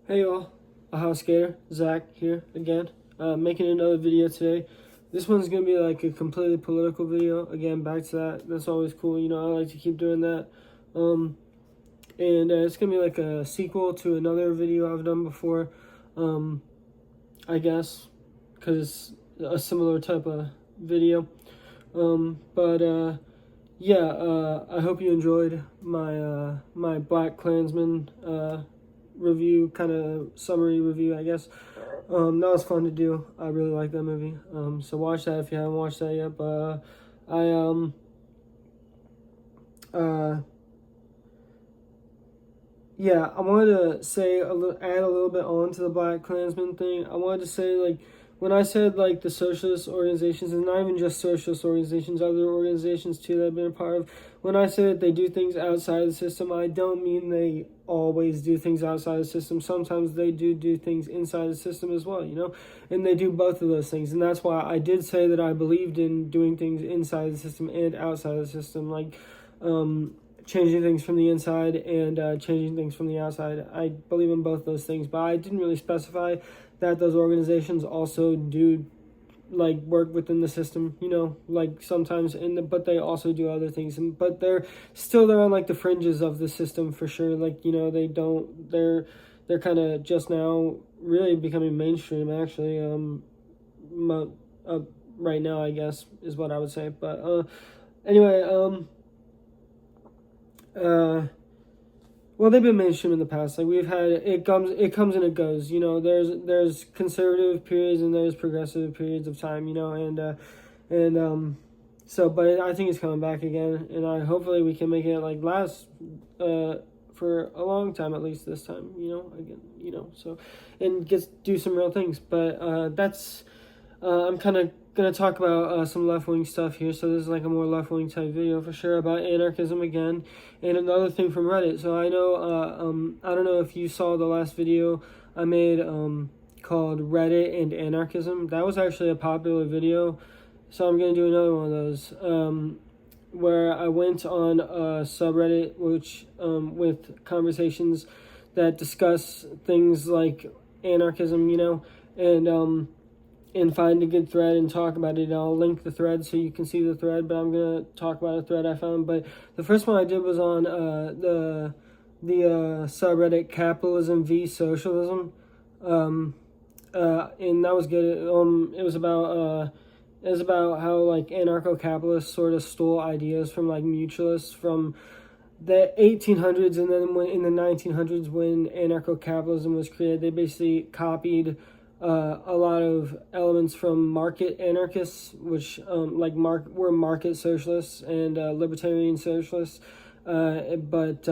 Hey y'all, a house skater, Zach here again, making another video today. This one's gonna be like a completely political video. Again, back to that. That's always cool. I like to keep doing that. And it's gonna be like a sequel to another video I've done before. I guess, because it's a similar type of video. Yeah. I hope you enjoyed my Black Klansman review, kind of summary review, I guess. That was fun to do. I really like that movie. So watch that if you haven't watched that yet. But yeah, I wanted to say add a little bit on to the Black Klansman thing. I wanted to say, like, when I said, like, the socialist organizations, and not even just socialist organizations, other organizations too that I've been a part of, when I say that they do things outside the system, I don't mean they always do things outside the system. Sometimes they do things inside the system as well, and they do both of those things. And that's why I did say that I believed in doing things inside the system and outside the system, like, changing things from the inside and changing things from the outside. I believe in both those things, but I didn't really specify that those organizations also do, like, work within the system, like sometimes, but they also do other things, but they're on, like, the fringes of the system for sure. Like, they're kind of just now really becoming mainstream, actually, right now, I guess, is what I would say. But anyway, well, they've been mainstream in the past. Like, we've had it comes and it goes. There's conservative periods and there's progressive periods of time. So, but I think it's coming back again, and hopefully we can make it, like, last for a long time, at least this time. Again. So, and do some real things. But that's I'm kind of going to talk about some left-wing stuff here. So this is like a more left-wing type video for sure, about anarchism again, and another thing from Reddit. So I know, I don't know if you saw the last video I made called Reddit and Anarchism. That was actually a popular video, so I'm going to do another one of those, where I went on a subreddit which with conversations that discuss things like anarchism, and find a good thread and talk about it. I'll link the thread so you can see the thread, but I'm going to talk about a thread I found. But the first one I did was on the subreddit Capitalism v Socialism, and that was good. It was about how, like, anarcho-capitalists sort of stole ideas from, like, mutualists from the 1800s, and then in the 1900s, when anarcho-capitalism was created, they basically copied a lot of elements from market anarchists, which were market socialists and libertarian socialists, but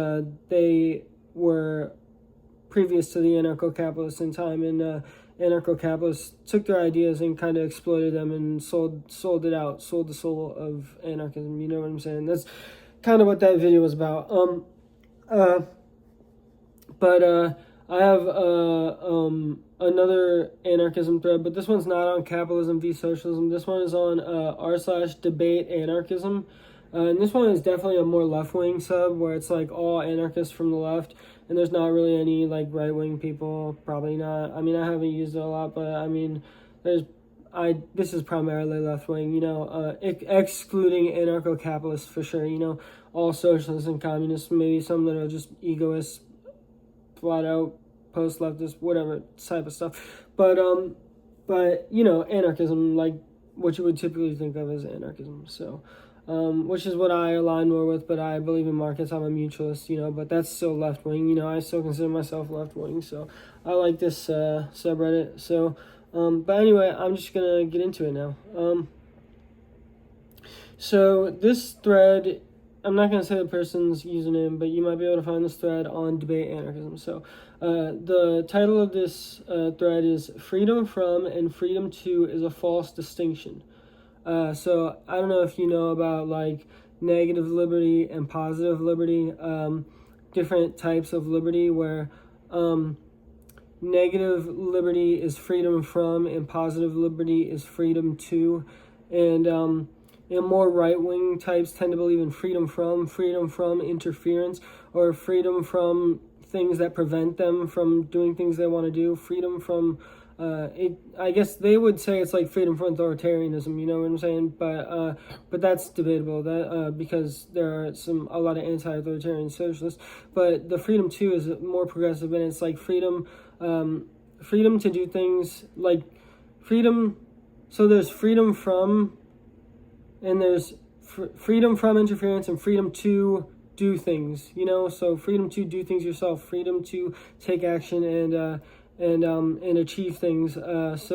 they were previous to the anarcho-capitalists in time, and anarcho-capitalists took their ideas and kind of exploited them and sold the soul of anarchism. You know what I'm saying? That's kind of what that video was about. I have another anarchism thread, but this one's not on capitalism v socialism. This one is on r/debate anarchism. And this one is definitely a more left-wing sub, where it's like all anarchists from the left, and there's not really any, like, right-wing people. Probably not. I mean, I haven't used it a lot, but I mean, this is primarily left-wing, excluding anarcho-capitalists for sure, all socialists and communists, maybe some that are just egoists, flat out post-leftist, whatever type of stuff. But anarchism, like what you would typically think of as anarchism. So, which is what I align more with. But I believe in markets. I'm a mutualist, but that's still left-wing. I still consider myself left-wing. So I like this subreddit. So, but anyway, I'm just gonna get into it now. So this thread, I'm not going to say the person's username, but you might be able to find this thread on Debate Anarchism. So the title of this thread is Freedom From and Freedom To is a False Distinction. So I don't know if you know about, like, negative liberty and positive liberty, different types of liberty, where negative liberty is freedom from and positive liberty is freedom to. And more right-wing types tend to believe in freedom from interference, or freedom from things that prevent them from doing things they want to do. Freedom from I guess they would say it's like freedom from authoritarianism, you know what I'm saying? But that's debatable. That because there are a lot of anti-authoritarian socialists. But the freedom too is more progressive, and it's like freedom to do things like freedom. So there's freedom from, and there's freedom from interference, and freedom to do things. You know, so freedom to do things yourself, freedom to take action and achieve things. But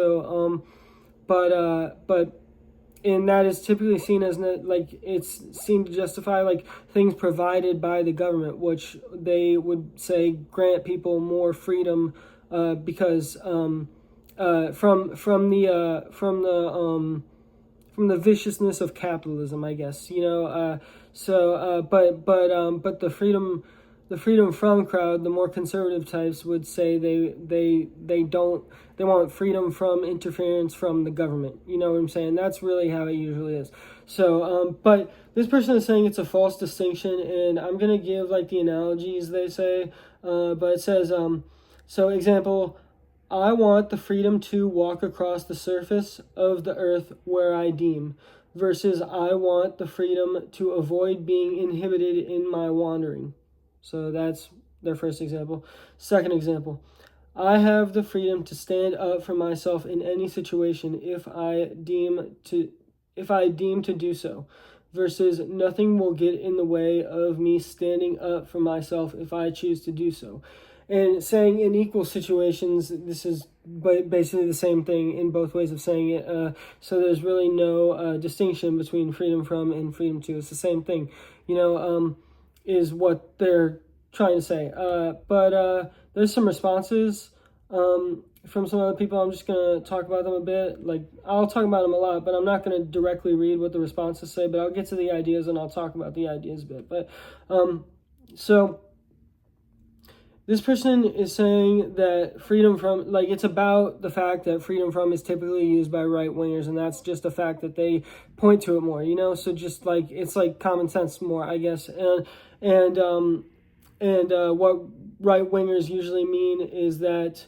and that is typically seen as like it's seen to justify like things provided by the government, which they would say grant people more freedom because from the viciousness of capitalism, I guess, you know. But the freedom from crowd, the more conservative types would say they want freedom from interference from the government. You know what I'm saying? That's really how it usually is. So but this person is saying it's a false distinction, and I'm gonna give like the analogies they say. But it says so example, I want the freedom to walk across the surface of the earth where I deem, versus I want the freedom to avoid being inhibited in my wandering. So that's their first example. Second example, I have the freedom to stand up for myself in any situation if I deem to do so, versus nothing will get in the way of me standing up for myself if I choose to do so. And saying in equal situations, this is basically the same thing in both ways of saying it. So there's really no distinction between freedom from and freedom to. It's the same thing, you know, is what they're trying to say. But there's some responses from some other people. I'm just going to talk about them a bit. Like, I'll talk about them a lot, but I'm not going to directly read what the responses say, but I'll get to the ideas and I'll talk about the ideas a bit. But so this person is saying that freedom from, like, it's about the fact that freedom from is typically used by right-wingers, and that's just a fact that they point to it more, you know? So just, like, it's, like, common sense more, I guess. And what right-wingers usually mean is that,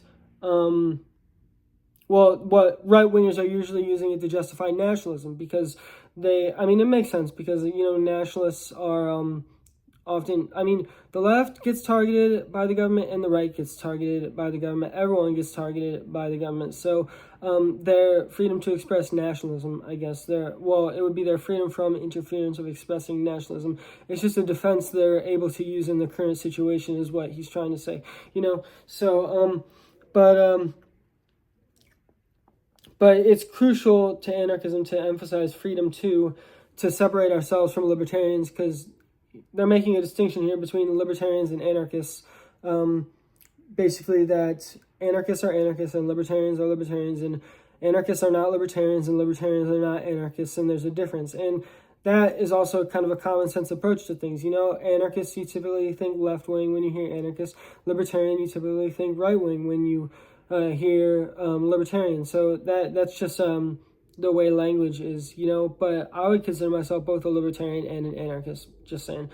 what right-wingers are usually using it to justify nationalism, because it makes sense, because, you know, nationalists are, often, the left gets targeted by the government and the right gets targeted by the government. Everyone gets targeted by the government. So their freedom to express nationalism, I guess, it would be their freedom from interference of expressing nationalism. It's just a defense they're able to use in the current situation is what he's trying to say, you know. So, but it's crucial to anarchism to emphasize freedom to separate ourselves from libertarians, because they're making a distinction here between libertarians and anarchists. Basically that anarchists are anarchists and libertarians are libertarians, and anarchists are not libertarians and libertarians are not anarchists, and there's a difference. And that is also kind of a common sense approach to things. You know, anarchists, you typically think left-wing when you hear anarchist. Libertarian, you typically think right-wing when you hear libertarian. So that's just the way language is, you know. But I would consider myself both a libertarian and an anarchist, just saying,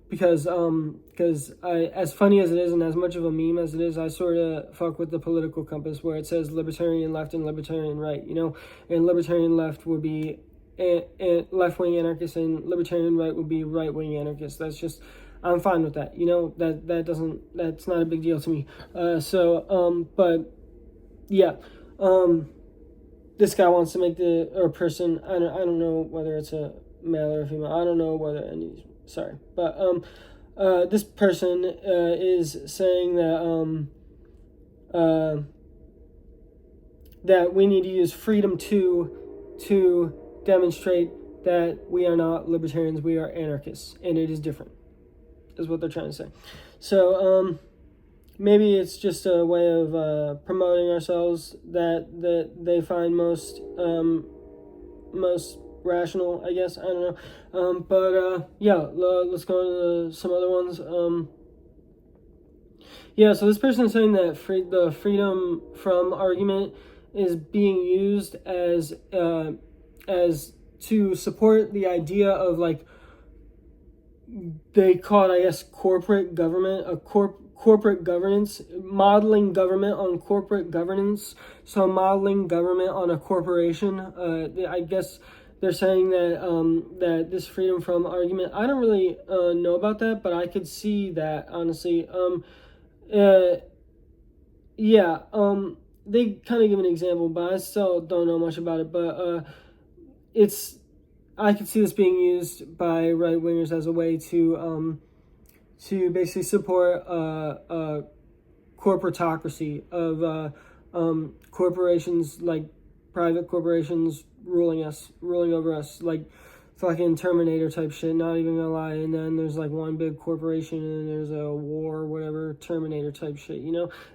because I, as funny as it is and as much of a meme as it is, I sort of fuck with the political compass where it says libertarian left and libertarian right, you know. And libertarian left would be left-wing anarchist, and libertarian right would be right-wing anarchist. That's just, I'm fine with that, you know. That's not a big deal to me. But yeah, this guy wants to make person, I don't know whether it's a male or a female, I don't know whether any, sorry, but this person is saying that that we need to use freedom to demonstrate that we are not libertarians, we are anarchists, and it is different, is what they're trying to say. So maybe it's just a way of promoting ourselves that they find most rational, I guess. I don't know. Yeah, let's go to some other ones. Yeah, so this person is saying that the freedom from argument is being used as to support the idea of, like, they call it, I guess, corporate government, a corporate governance, modeling government on corporate governance. So modeling government on a corporation. I guess they're saying that that this freedom from argument. I don't really know about that, but I could see that, honestly. Yeah. They kind of give an example, but I still don't know much about it. But I could see this being used by right wingers as a way to basically support corporatocracy of corporations, like private corporations ruling over us, like fucking Terminator type shit, not even gonna lie. And then there's like one big corporation and there's a war, whatever, Terminator type shit,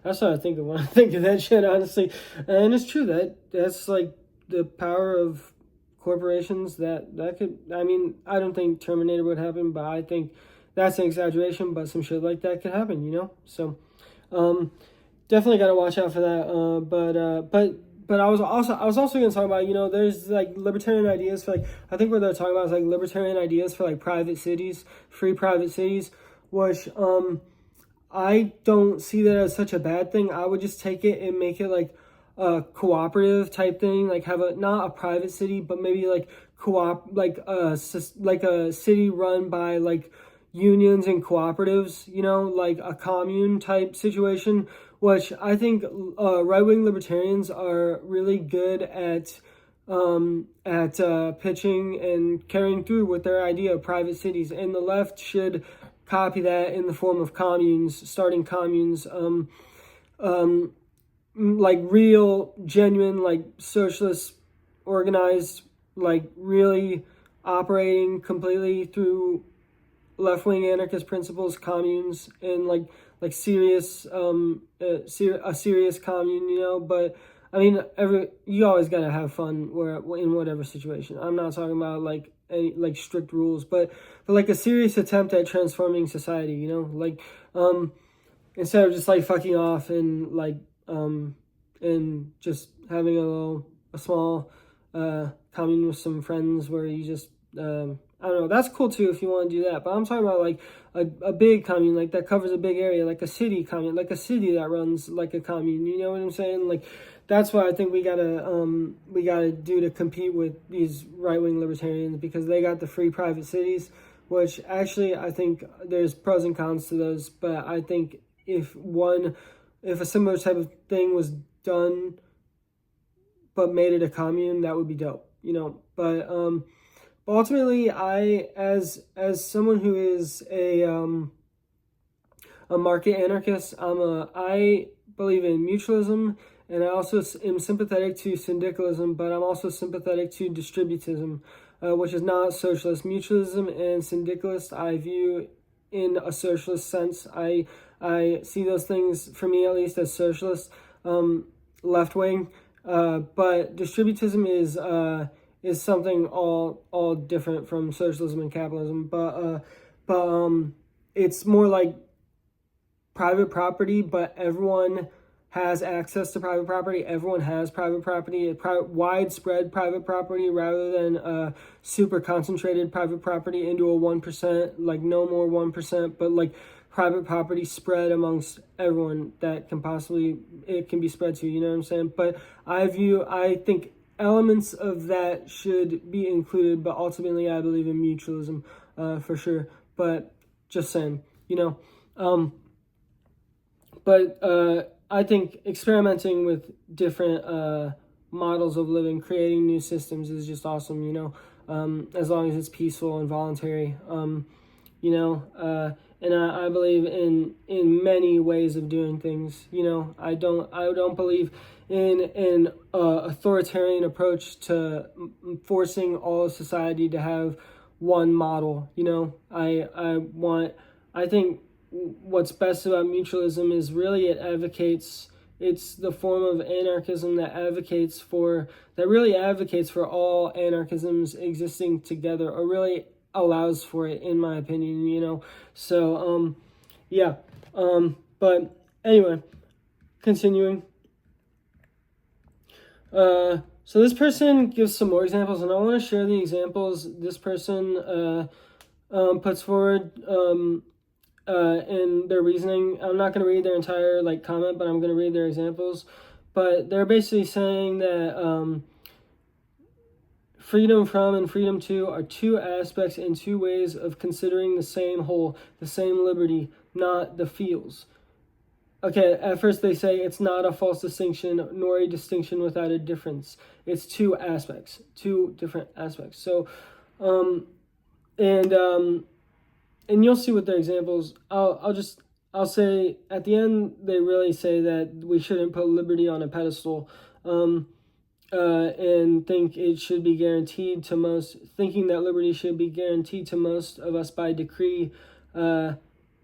That's what I think of when I think of that shit, honestly. And it's true that's like the power of corporations that could, I mean, I don't think Terminator would happen, but I think that's an exaggeration, but some shit like that could happen, So, definitely got to watch out for that. But I was also going to talk about, there's like libertarian ideas for, like, I think what they're talking about is like libertarian ideas for like private cities, free private cities, which I don't see that as such a bad thing. I would just take it and make it like a cooperative type thing, like have not a private city, but maybe like like a city run by like unions and cooperatives, like a commune type situation, which I think right-wing libertarians are really good at pitching and carrying through with their idea of private cities, and the left should copy that in the form of communes, starting communes, like real, genuine, like socialist, organized, like really operating completely through left-wing anarchist principles, communes, and like serious a serious commune, but I mean, you always gotta have fun in whatever situation. I'm not talking about like any like strict rules, but like a serious attempt at transforming society, like instead of just like fucking off and like and just having a small commune with some friends where you just I don't know, that's cool too if you want to do that, but I'm talking about like a big commune, like that covers a big area, like a city commune, like a city that runs like a commune, you know what I'm saying? Like, that's what I think we gotta do to compete with these right-wing libertarians, because they got the free private cities, which actually I think there's pros and cons to those, but I think if a similar type of thing was done but made it a commune, that would be dope, but ultimately, I, as someone who is a market anarchist, I believe in mutualism, and I also am sympathetic to syndicalism, but I'm also sympathetic to distributism, which is not socialist. Mutualism and syndicalist I view in a socialist sense. I see those things, for me at least, as socialist, left wing, but distributism is something all different from socialism and capitalism, but it's more like private property, but everyone has access to private property. Everyone has private property, widespread private property, rather than super concentrated private property into a 1%, like no more 1%, but like private property spread amongst everyone that it can be spread to, you know what I'm saying? But I think elements of that should be included, but ultimately I believe in mutualism for sure. But just saying, but I think experimenting with different models of living, creating new systems is just awesome, as long as it's peaceful and voluntary, and I believe in many ways of doing things. I don't believe in an authoritarian approach to forcing all of society to have one model. I think what's best about mutualism is really it's the form of anarchism that really advocates for all anarchisms existing together, or really allows for it, in my opinion, so yeah, but anyway, continuing, so this person gives some more examples, and I want to share the examples this person puts forward in their reasoning. I'm not going to read their entire comment, but I'm going to read their examples. But they're basically saying that freedom from and freedom to are two aspects and two ways of considering the same whole, the same liberty, not the feels. Okay, at first they say it's not a false distinction, nor a distinction without a difference. It's two aspects, two different aspects. So, and you'll see with their examples. I'll say at the end they really say that we shouldn't put liberty on a pedestal, and think it should be guaranteed to most. Thinking that liberty should be guaranteed to most of us by decree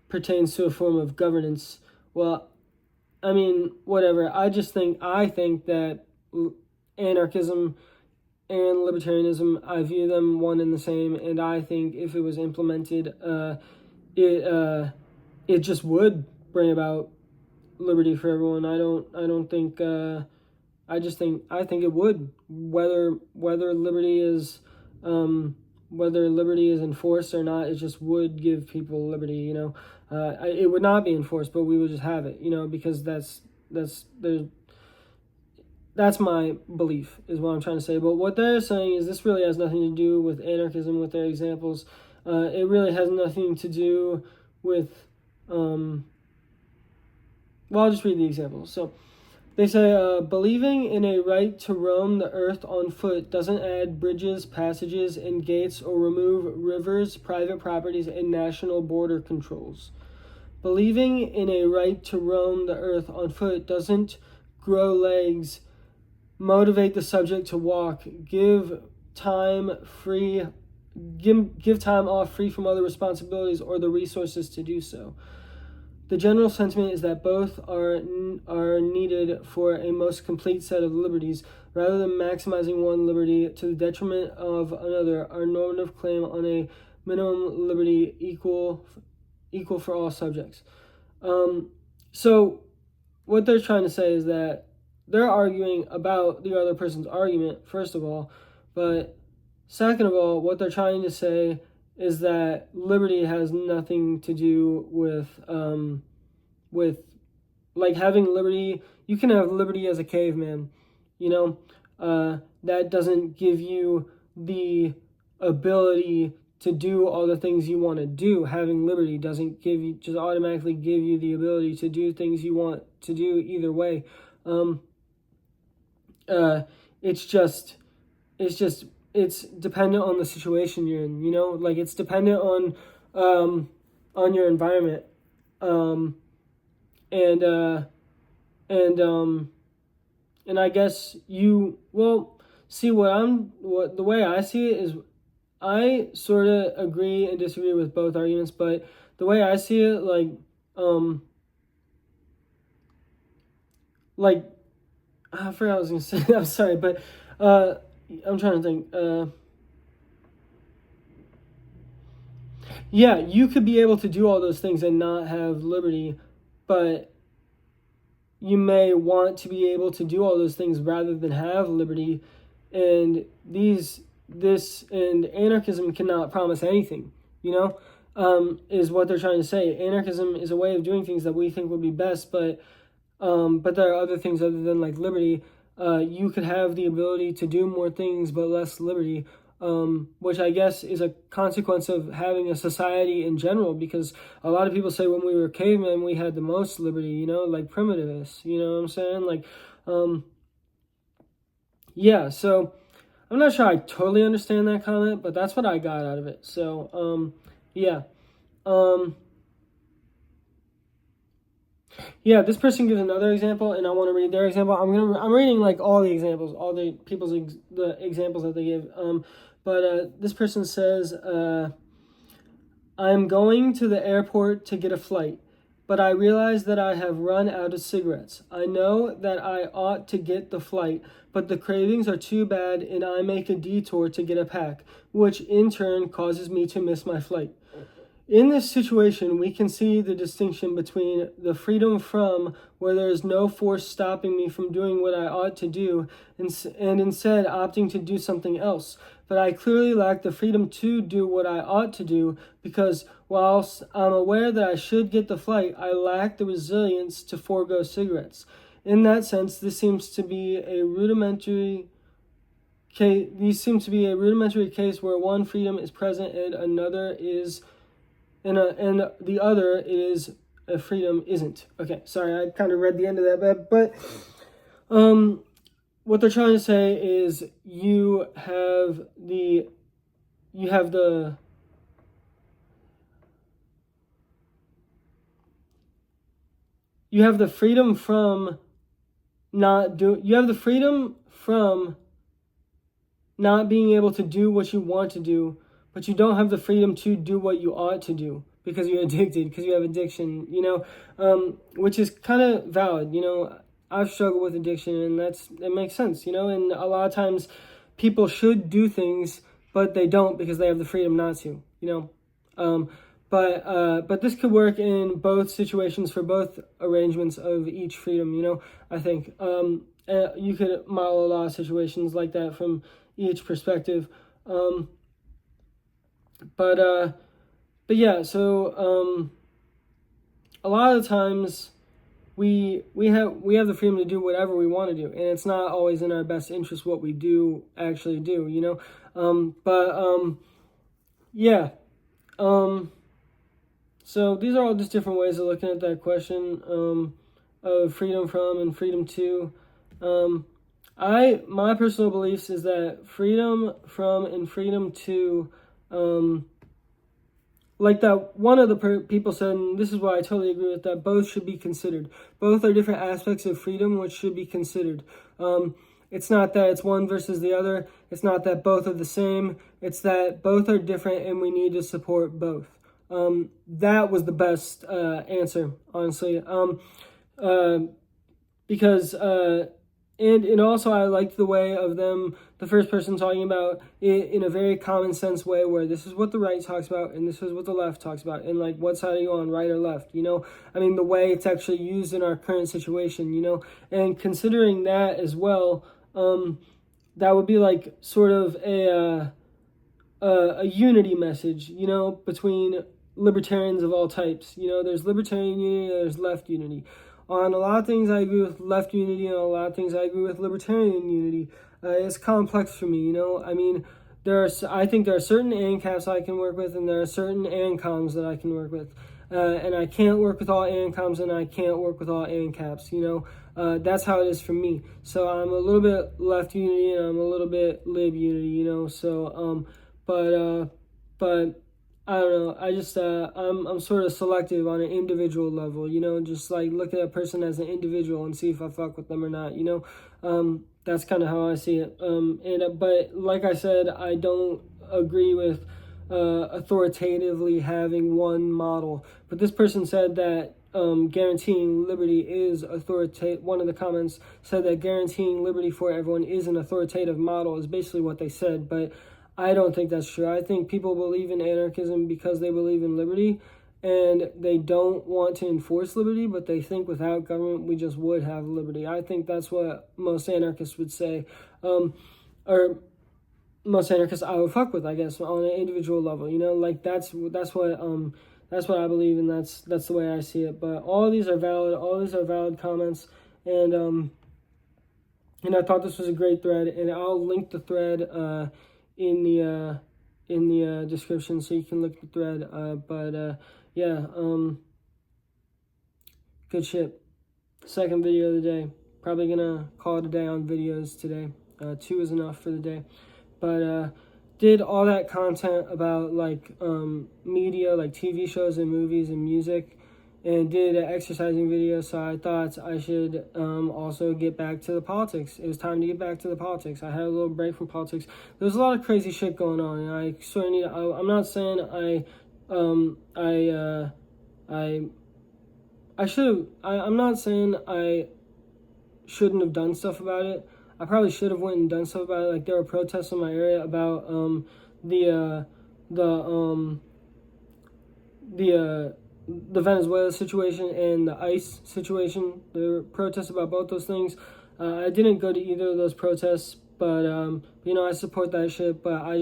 pertains to a form of governance. Well, I mean, whatever. I think that anarchism and libertarianism, I view them one and the same, and I think if it was implemented, it just would bring about liberty for everyone. I think it would. Whether liberty is enforced or not, it just would give people liberty. It would not be enforced, but we would just have it. Because that's my belief, is what I'm trying to say. But what they're saying is this really has nothing to do with anarchism with their examples. It really has nothing to do with I'll just read the examples. So they say, believing in a right to roam the earth on foot doesn't add bridges, passages, and gates or remove rivers, private properties, and national border controls. Believing in a right to roam the earth on foot doesn't grow legs, motivate the subject to walk, give time off free from other responsibilities or the resources to do so. The general sentiment is that both are needed for a most complete set of liberties. Rather than maximizing one liberty to the detriment of another, our normative claim on a minimum liberty equal for all subjects. So what they're trying to say is that they're arguing about the other person's argument, first of all, but second of all, what they're trying to say is that liberty has nothing to do with having liberty. You can have liberty as a caveman, that doesn't give you the ability to do all the things you want to do. Having liberty doesn't automatically give you the ability to do things you want to do either way. It's dependent on the situation you're in, it's dependent on your environment. And I guess the way I see it is, I sort of agree and disagree with both arguments, but the way I see it, I forgot what I was going to say. I'm sorry, but I'm trying to think. Yeah, you could be able to do all those things and not have liberty, but you may want to be able to do all those things rather than have liberty. And anarchism cannot promise anything, is what they're trying to say. Anarchism is a way of doing things that we think would be best, but there are other things other than liberty. You could have the ability to do more things but less liberty, which I guess is a consequence of having a society in general, because a lot of people say when we were cavemen we had the most liberty, like primitivists, you know what I'm saying? Yeah, so I'm not sure I totally understand that comment, but that's what I got out of it. So, yeah. Yeah, this person gives another example, and I want to read their example. I'm reading all the examples, all the people's the examples that they give. But this person says, I'm going to the airport to get a flight, but I realize that I have run out of cigarettes. I know that I ought to get the flight, but the cravings are too bad, and I make a detour to get a pack, which in turn causes me to miss my flight. in this situation, we can see the distinction between the freedom from, where there is no force stopping me from doing what I ought to do, and instead opting to do something else. But I clearly lack the freedom to do what I ought to do, because whilst I'm aware that I should get the flight, I lack the resilience to forego cigarettes. In that sense, this seems to be a rudimentary case. These seem to be a rudimentary case where one freedom is present and another is. And the other is a freedom isn't. Okay, sorry, I kind of read the end of that, but what they're trying to say is you have the freedom from not being able to do what you want to do, but you don't have the freedom to do what you ought to do because you're addicted, because you have addiction, which is kind of valid. I've struggled with addiction, and it makes sense, and a lot of times people should do things, but they don't because they have the freedom not to, but this could work in both situations for both arrangements of each freedom, I think. You could model a lot of situations like that from each perspective. But yeah, so a lot of the times we have the freedom to do whatever we want to do, and it's not always in our best interest what we actually do, yeah. So these are all just different ways of looking at that question of freedom from and freedom to. My personal beliefs is that freedom from and freedom to, like that one of the people said, and this is why I totally agree with that, both should be considered. Both are different aspects of freedom which should be considered. It's not that it's one versus the other. It's not that both are the same. It's that both are different and we need to support both. That was the best answer, honestly. Because and also I liked the way of them, the first person talking about it in a very common sense way, where this is what the right talks about and this is what the left talks about, and like what side are you on, right or left, I mean, the way it's actually used in our current situation, and considering that as well, that would be like sort of a unity message, between libertarians of all types. There's libertarian unity, there's left unity. On a lot of things, I agree with left unity, and on a lot of things, I agree with libertarian unity. It's complex for me, I mean, I think there are certain ANCAPs I can work with, and there are certain ANCOMs that I can work with. And I can't work with all ANCOMs, and I can't work with all ANCAPs, that's how it is for me. So I'm a little bit left unity, and I'm a little bit lib unity, so, but I don't know. I just I'm sort of selective on an individual level, just like look at a person as an individual and see if I fuck with them or not, That's kind of how I see it. But like I said, I don't agree with authoritatively having one model. But this person said that guaranteeing liberty is authoritative. One of the comments said that guaranteeing liberty for everyone is an authoritative model, is basically what they said. But I don't think that's true. I think people believe in anarchism because they believe in liberty, and they don't want to enforce liberty, but they think without government we just would have liberty. I think that's what most anarchists would say, or most anarchists I would fuck with, I guess, on an individual level. Like that's what I believe, and that's the way I see it. But all of these are valid. All these are valid comments, and I thought this was a great thread, and I'll link the thread in the description so you can look at the thread. Yeah, good shit. Second video of the day. Probably gonna call it a day on videos today. 2 is enough for the day. But did all that content about like media, like TV shows and movies and music, and did an exercising video, so I thought I should also get back to the politics. It was time to get back to the politics. I had a little break from politics. There's a lot of crazy shit going on, and I sort of need to, I'm not saying I'm not saying I shouldn't have done stuff about it. I probably should have went and done stuff about it. Like, there were protests in my area about the Venezuela situation and the ICE situation. There were protests about both those things. I didn't go to either of those protests, but I support that shit. But I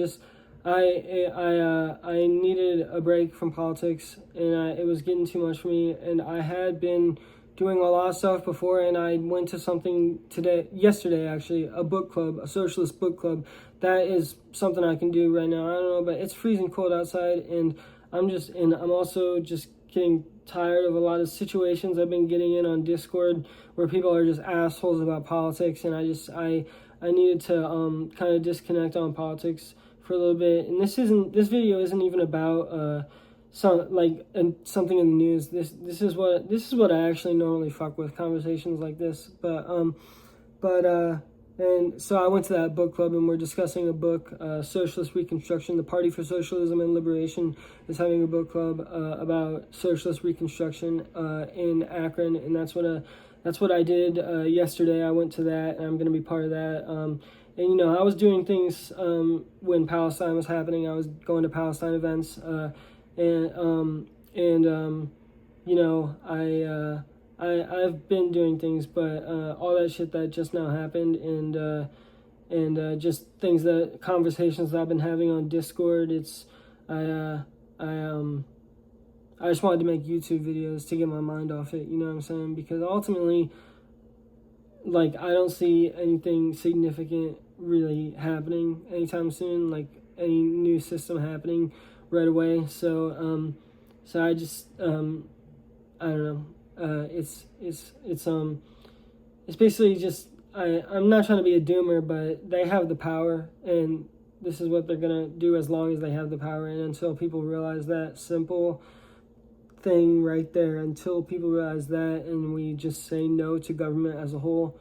needed a break from politics, and it was getting too much for me. And I had been doing a lot of stuff before, and I went to something yesterday actually, a book club, a socialist book club. That is something I can do right now. I don't know, but it's freezing cold outside, and I'm also just getting tired of a lot of situations I've been getting in on Discord where people are just assholes about politics, and I needed to kind of disconnect on politics for a little bit. And this video isn't even about something in the news. This is what I actually normally fuck with, conversations like this. And so I went to that book club, and we're discussing a book, Socialist Reconstruction. The Party for Socialism and Liberation is having a book club about socialist reconstruction in Akron, and that's what I did yesterday. I went to that, and I'm going to be part of that. And I was doing things when Palestine was happening. I was going to Palestine events, I've been doing things, but all that shit that just now happened, and just conversations that I've been having on Discord. I just wanted to make YouTube videos to get my mind off it. You know what I'm saying? Because ultimately, I don't see anything significant really happening anytime soon. Like any new system happening right away. So I just I don't know. It's basically just, I'm not trying to be a doomer, but they have the power, and this is what they're gonna do as long as they have the power. And until people realize that simple thing right there, until people realize that, and we just say no to government as a whole,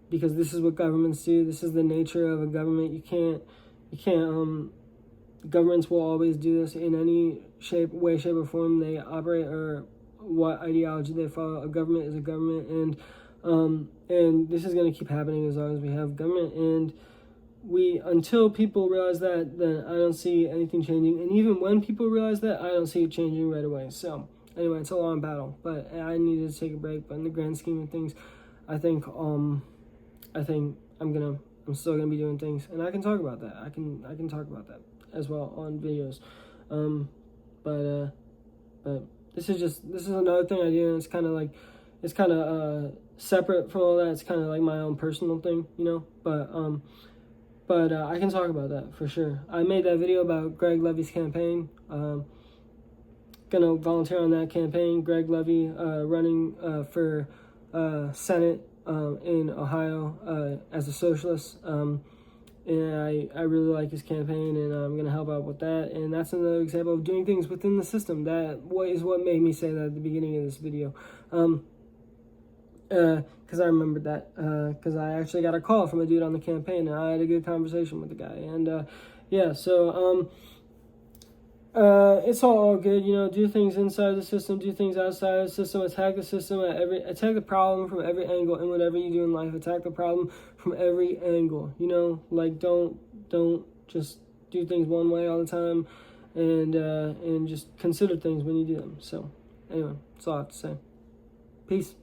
because this is what governments do. This is the nature of a government. You can't governments will always do this in any way, shape, or form they operate, or what ideology they follow. A government is a government, and this is going to keep happening as long as we have government. And until people realize that, then I don't see anything changing. And even when people realize that, I don't see it changing right away. So anyway, it's a long battle, but I needed to take a break. But in the grand scheme of things, I think I'm still gonna be doing things, and I can talk about that. I can talk about that as well on videos. But this is another thing I do, and it's kind of separate from all that. It's kind of like my own personal thing, But I can talk about that for sure. I made that video about Greg Levy's campaign. Gonna volunteer on that campaign. Greg Levy running for Senate in Ohio as a socialist. And I really like his campaign, and I'm gonna help out with that. And that's another example of doing things within the system. That is what made me say that at the beginning of this video. Because I remembered that, because I actually got a call from a dude on the campaign, and I had a good conversation with the guy. And it's all good, do things inside the system, do things outside the system, attack the system attack the problem from every angle. And whatever you do in life, attack the problem from every angle, don't just do things one way all the time, and just consider things when you do them. So anyway, that's all I have to say. Peace.